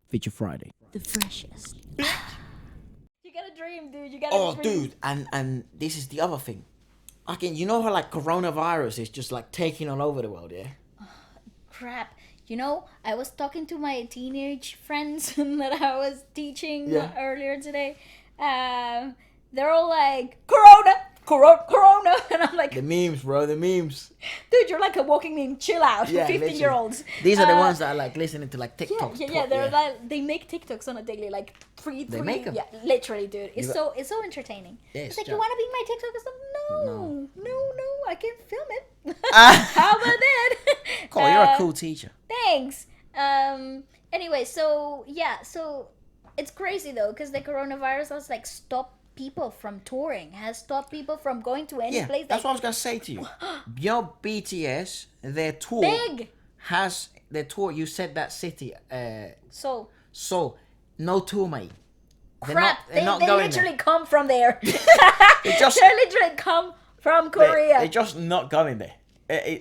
Feature Friday. The freshest. You got a dream, dude. You got Oh, a dream. dude, and this is the other thing. Again, you know how like coronavirus is just like taking all over the world, yeah? Crap. You know, I was talking to my teenage friends that I was teaching earlier today. They're all like, Corona. And I'm like, The memes, bro, the memes. dude, you're like a walking meme. Chill out. Yeah, 15-year-olds. These are the ones that are like listening to like Yeah, TikToks. They're like, they make TikToks on a daily, like three. They make 'em? Yeah, literally, dude. It's You it's so entertaining. Yeah, It's it's like, you just- want to be my TikTok and stuff? No, I can film it. Ah. How about that? Cool, you're a cool teacher. Thanks. Anyway, so it's crazy though, because the coronavirus has like stopped people from touring, has stopped people from going to any Yeah, place. that's what I Like, was gonna say to you. Your BTS, their tour big. has their tour. You said that city. So So no tour, mate. crap. They're not they going literally there. come from there. They just They literally come from Korea. They're just not going there.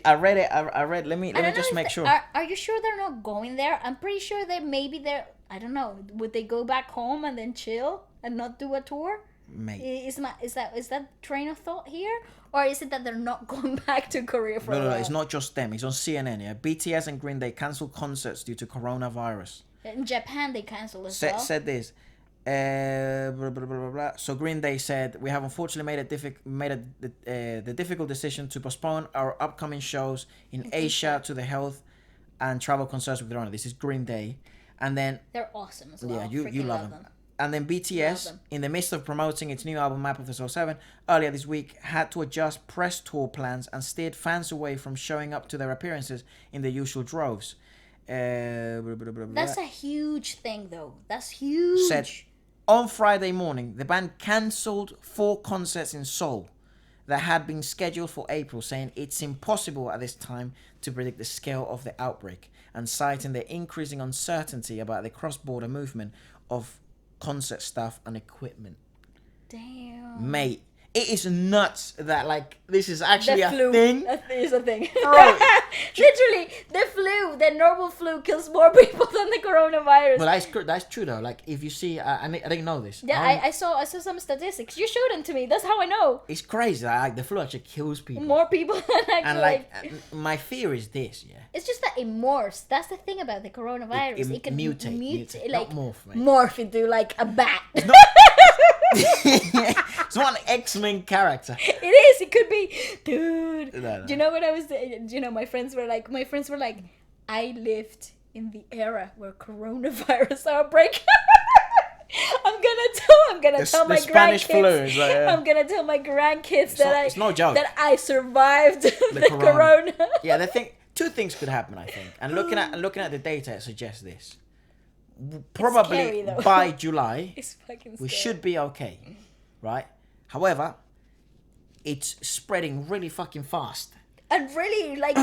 I read it. I read. Let me I don't just know if make sure. Are you sure they're not going there? I'm pretty sure that maybe they're. I don't know. Would they go back home and then chill and not do a tour? Mate. Is that train of thought here, or is it that they're not going back to Korea for a No, while? it's not just them. It's on CNN. Yeah, BTS and Green Day cancelled concerts due to coronavirus. In Japan, they canceled as well. Said this. Blah, blah, blah, blah, blah. So Green Day said, "We have unfortunately the difficult decision to postpone our upcoming shows in Asia to the health and travel concerns with Corona." This is Green Day, and then They're awesome as well. yeah, you Freaking love them. And then BTS, them. in the midst of promoting its new album Map of the Soul 7 earlier this week, had to adjust press tour plans and steered fans away from showing up to their appearances in the usual droves. Blah, blah, blah, blah, That's blah. a huge thing, though. That's huge. Said on Friday morning, the band cancelled 4 concerts in Seoul that had been scheduled for April, saying it's impossible at this time to predict the scale of the outbreak, and citing the increasing uncertainty about the cross-border movement of concert staff and equipment. Damn. Mate, it is nuts that like this is actually The a flu. thing. That is a thing. Bro. Literally, the normal flu kills more people than the coronavirus. But that's true though. Like if you see, I didn't know this. Yeah, I saw some statistics. You showed them to me. That's how I know. It's crazy. Like the flu actually kills people. More people than actually. And like, my fear is this, yeah. It's just that it morphs. That's the thing about the coronavirus. It can mutate, like not morph, mate. morph into like a bat. It's not an X-Men character. It is. It could be, dude. No. Do you know what I was? You know, my friends were like, I lived in the era where coronavirus outbreak. I'm gonna tell my Spanish flu grandkids. is like, yeah. I'm gonna tell my grandkids it's no joke. that I survived the corona. corona. Yeah, two things could happen, I think. And looking at the data, it suggests this. Probably scary, though. by July, It's fucking we scary. should be okay, right? However, it's spreading really fucking fast, And really, like,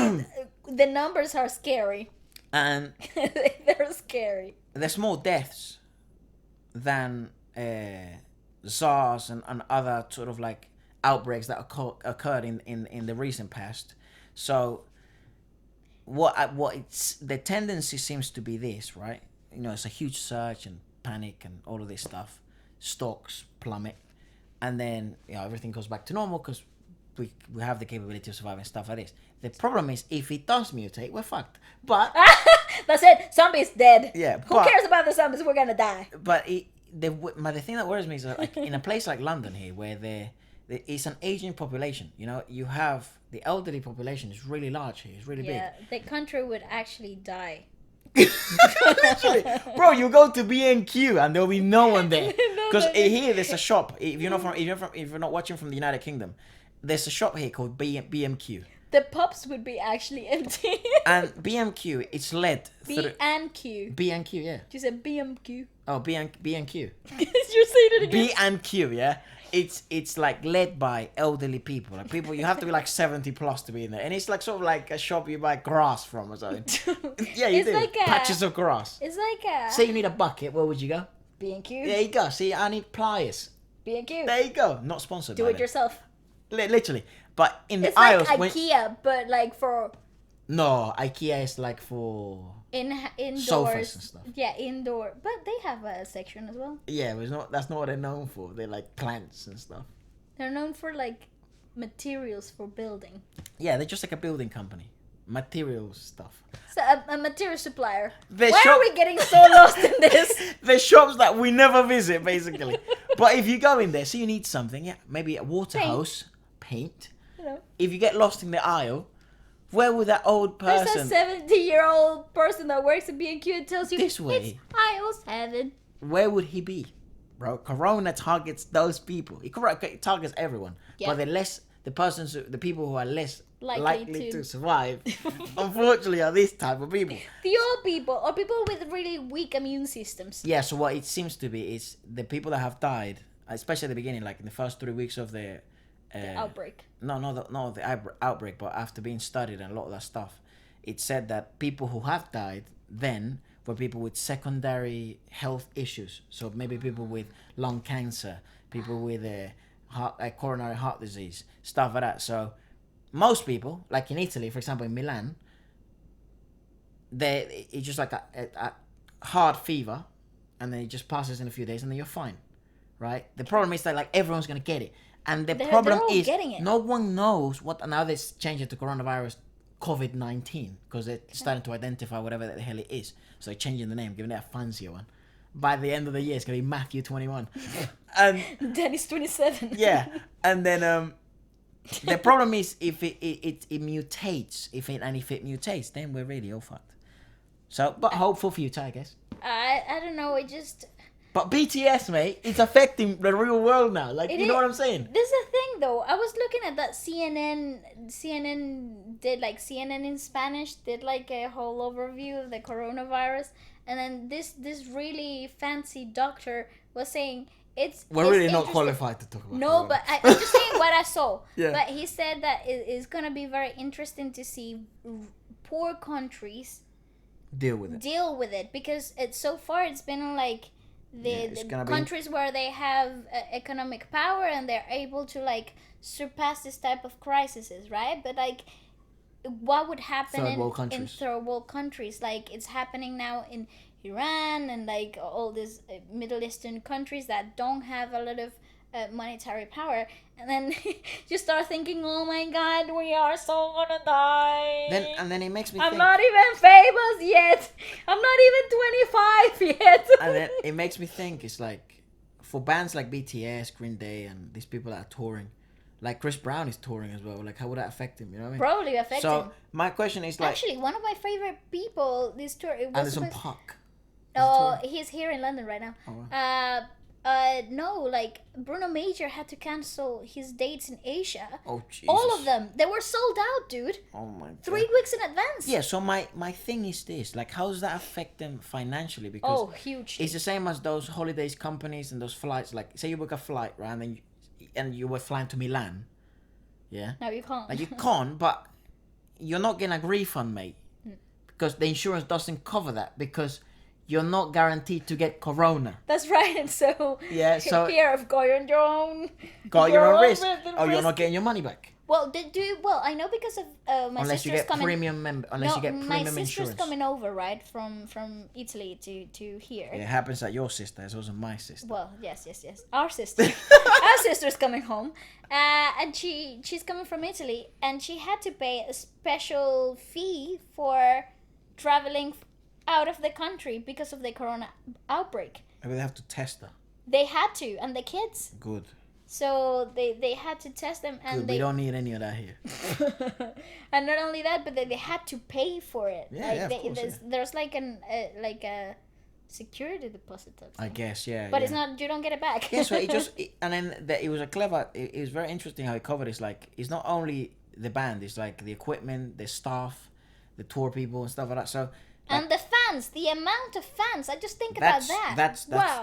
the numbers are scary. and They're scary. there's more deaths than SARS and other sort of like outbreaks that occurred in the recent past. So what it's the tendency seems to be this, right? You know, it's a huge surge and panic and all of this stuff. Stocks plummet, and then everything goes back to normal because we have the capability of surviving stuff like this. The problem is if it does mutate, we're fucked. But That's it. Zombies dead. Yeah, Who but- cares about the zombies? We're gonna die. But the thing that worries me is that, like, in a place like London here, where it's an aging population, you have the elderly population is really large here. It's really Yeah, the country would actually die. big. Literally, bro, you go to B&Q and there'll be no one there because here there's a shop. If you're not watching from the United Kingdom, there's a shop here called B&Q. The pubs would be actually empty. And B&Q, it's led B through and Q. B&Q, yeah. You said BMQ. Oh, B&Q. You're saying it again. B&Q, yeah. It's like led by elderly people. Like people, you have to be like 70 plus to be in there, and it's like sort of like a shop you buy grass from or something. Yeah, you It's do. like Patches of grass. It's like a Say you need a bucket, where would you go? B&Q. There you go. See, I need pliers. B&Q. There you go. Not sponsored. Do by it them. yourself. Literally, but in the It's like aisles when IKEA, but like for no, IKEA is like for indoors. Sofas and stuff. Yeah, indoor. But they have a section as well. Yeah, but that's not what they're known for. They're like plants and stuff. They're known for like materials for building. Yeah, they're just like a building company. Materials stuff. So a material supplier. Why are we getting so lost in this? The shops that we never visit, basically. But if you go in there, so you need something, yeah, maybe a water hose, paint. You know. If you get lost in the aisle, where would that old person... There's a 70-year-old person that works at B&Q and tells you, this way. It's aisle 7. Where would he be? Bro, Corona targets those people. It targets everyone. Yeah. But the people who are less likely to survive, unfortunately, are this type of people. The old people, or people with really weak immune systems. Yeah, so what it seems to be is the people that have died, especially at the beginning, like in the first 3 weeks of the outbreak. Not the outbreak, but after being studied and a lot of that stuff, it said that people who have died then were people with secondary health issues. So maybe people with lung cancer, people with coronary heart disease, stuff like that. So most people, like in Italy, for example, in Milan, it's just like a hard fever, and then it just passes in a few days, and then you're fine, right? The problem is that like everyone's gonna get it, and the problem is no one knows what. And now they're changing to coronavirus COVID-19 because they're starting to identify whatever the hell it is. So they're changing the name, giving it a fancier one. By the end of the year, it's gonna be Matthew 21, and Dennis 27. Yeah, and then the problem is if it mutates, if it mutates, then we're really all fucked. So, but hopeful future, I guess. I don't know. But BTS, mate, it's affecting the real world now. Like, you know what I'm saying? This is the thing, though. I was looking at that CNN in Spanish did like a whole overview of the coronavirus, and then this really fancy doctor was saying we're really not qualified to talk about. No, but I'm just saying what I saw. Yeah. But he said that it's gonna be very interesting to see poor countries deal with it because so far it's been like the countries where they have economic power and they're able to like surpass this type of crises, right? But like, what would happen in third world countries? Like it's happening now in Iran and like all these Middle Eastern countries that don't have a lot of monetary power, and then you start thinking, oh my god, we are so gonna die. And then it makes me I'm not even famous yet. I'm not even 25 yet. And then it makes me think, it's like for bands like BTS, Green Day, and these people that are touring, like Chris Brown is touring as well. Like, how would that affect him? You know what I mean? Probably affect him. So my question is like, actually, one of my favorite people this tour. Anderson .Paak. Oh, he's here in London right now. Oh, wow. No, like Bruno Major had to cancel his dates in Asia. Oh, Jesus. All of them. They were sold out, dude. Oh my God. 3 weeks in advance. Yeah, so my thing is this, like, how does that affect them financially? Because huge. It's the same as those holidays companies and those flights. Like, say you book a flight, right, and you were flying to Milan. Yeah. No, you can't. Like, you can't, but you're not getting a refund, mate, because the insurance doesn't cover that because you're not guaranteed to get corona. That's right. So yeah, so here I've got your own risk. Oh, you're not getting your money back. Well, I know because of my unless sister's coming. You get premium my sister's insurance. Coming over, right, from Italy to here. It happens that your sister is also my sister. Well, yes. Our sister. Our sister's coming home, and she's coming from Italy, and she had to pay a special fee for traveling out of the country because of the corona outbreak. Maybe they have to test her. They had to, and the kids. Good. So they had to test them, and we don't need any of that here. And not only that, but they had to pay for it. Yeah, of course, there's like a security deposit. I guess, yeah. But it's not. You don't get it back. Yeah, so and then it was it was very interesting how it covered. It's like it's not only the band, it's like the equipment, the staff, the tour people and stuff like that. So. And the fans, the amount of fans. I just think about that.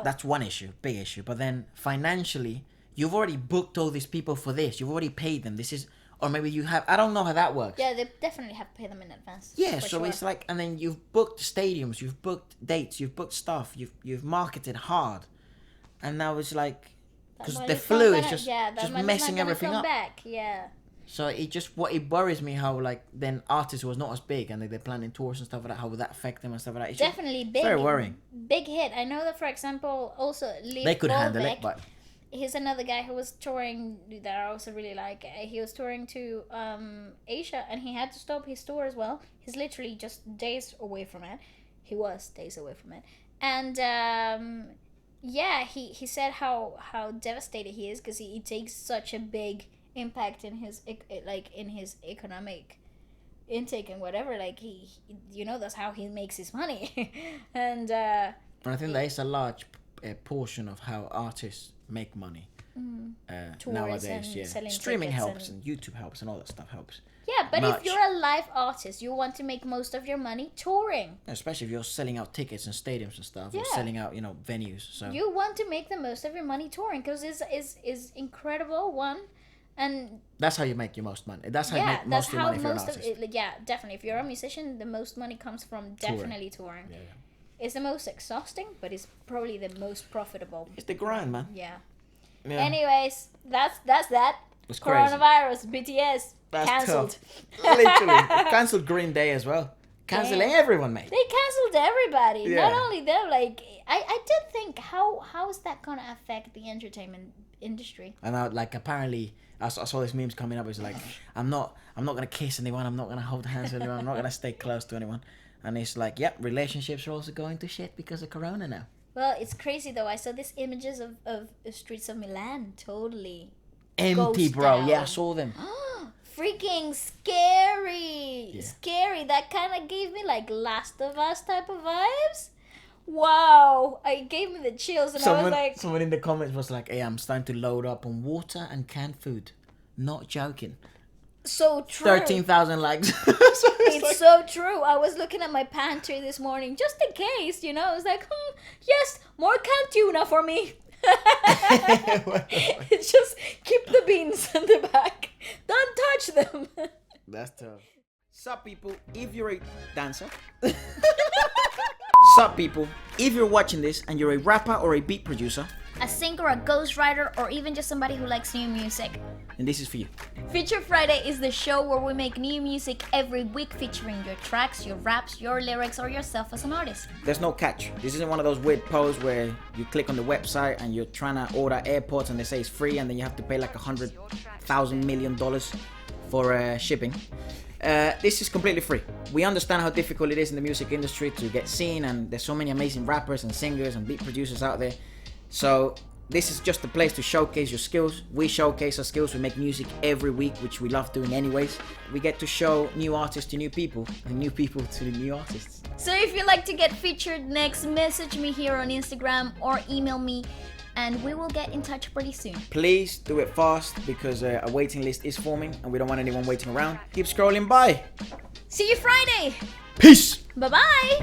That's one issue, big issue. But then financially, you've already booked all these people for this. You've already paid them. Or maybe you have. I don't know how that works. Yeah, they definitely have to pay them in advance. Yeah, so sure. It's like, and then you've booked stadiums, you've booked dates, you've booked stuff, you've marketed hard, and now it's like because the flu is just messing everything up. Back. Yeah. So it worries me how like then artists was not as big and like they're planning tours and stuff like that. How would that affect them and stuff like that? It's Definitely big. Very worrying. Big hit. I know that, for example, also they could handle it, but he's another guy who was touring that I also really like. He was touring to Asia and he had to stop his tour as well. He's literally just days away from it. He was days away from it, and yeah, he said how devastated he is because he takes such a big impact in his economic intake and whatever. Like he that's how he makes his money, and I think there is a large portion of how artists make money nowadays. Yeah, streaming helps and YouTube helps and all that stuff helps. Yeah, but if you're a live artist, you want to make most of your money touring. Especially if you're selling out tickets in stadiums and stuff, or selling out, venues. So you want to make the most of your money touring because it's incredible one, and that's how you make your most money. That's how you make most of your money if you're an artist. Yeah, definitely. If you're a musician, the most money comes from definitely touring. Yeah. It's the most exhausting, but it's probably the most profitable. It's the grind, man. Yeah. Anyways, that's that. It's Coronavirus, BTS, that's cancelled. Literally. Cancelled Green Day as well. Cancelling everyone, mate. They cancelled everybody. Yeah. Not only them, like I did think how is that gonna affect the entertainment industry? And apparently I saw this memes coming up. It's like I'm not gonna kiss anyone. I'm not gonna hold hands with anyone. I'm not gonna stay close to anyone. And it's like, yep, relationships are also going to shit because of Corona now. Well, it's crazy though. I saw these images of streets of Milan totally empty, bro. Down. Yeah, I saw them. Freaking scary. Yeah. Scary. That kind of gave me like Last of Us type of vibes. Wow. It gave me the chills and I was like... Someone in the comments was like, hey, I'm starting to load up on water and canned food. Not joking. So true. 13,000 likes. It's so true. I was looking at my pantry this morning just in case, I was like, yes, more canned tuna for me. It's just keep the beans in the back. Don't touch them. That's tough. Sup people, if you're a dancer. Sup people, if you're watching this and you're a rapper or a beat producer, a singer, a ghostwriter, or even just somebody who likes new music, and this is for you. Feature Friday is the show where we make new music every week featuring your tracks, your raps, your lyrics, or yourself as an artist. There's no catch. This isn't one of those weird posts where you click on the website and you're trying to order AirPods and they say it's free and then you have to pay like $100,000 million for shipping. This is completely free. We understand how difficult it is in the music industry to get seen, and there's so many amazing rappers and singers and beat producers out there. So this is just a place to showcase your skills. We showcase our skills. We make music every week, which we love doing anyways. We get to show new artists to new people and new people to the new artists. So if you'd like to get featured next, message me here on Instagram or email me and we will get in touch pretty soon. Please do it fast because a waiting list is forming and we don't want anyone waiting around. Keep scrolling by. See you Friday. Peace. Bye-bye.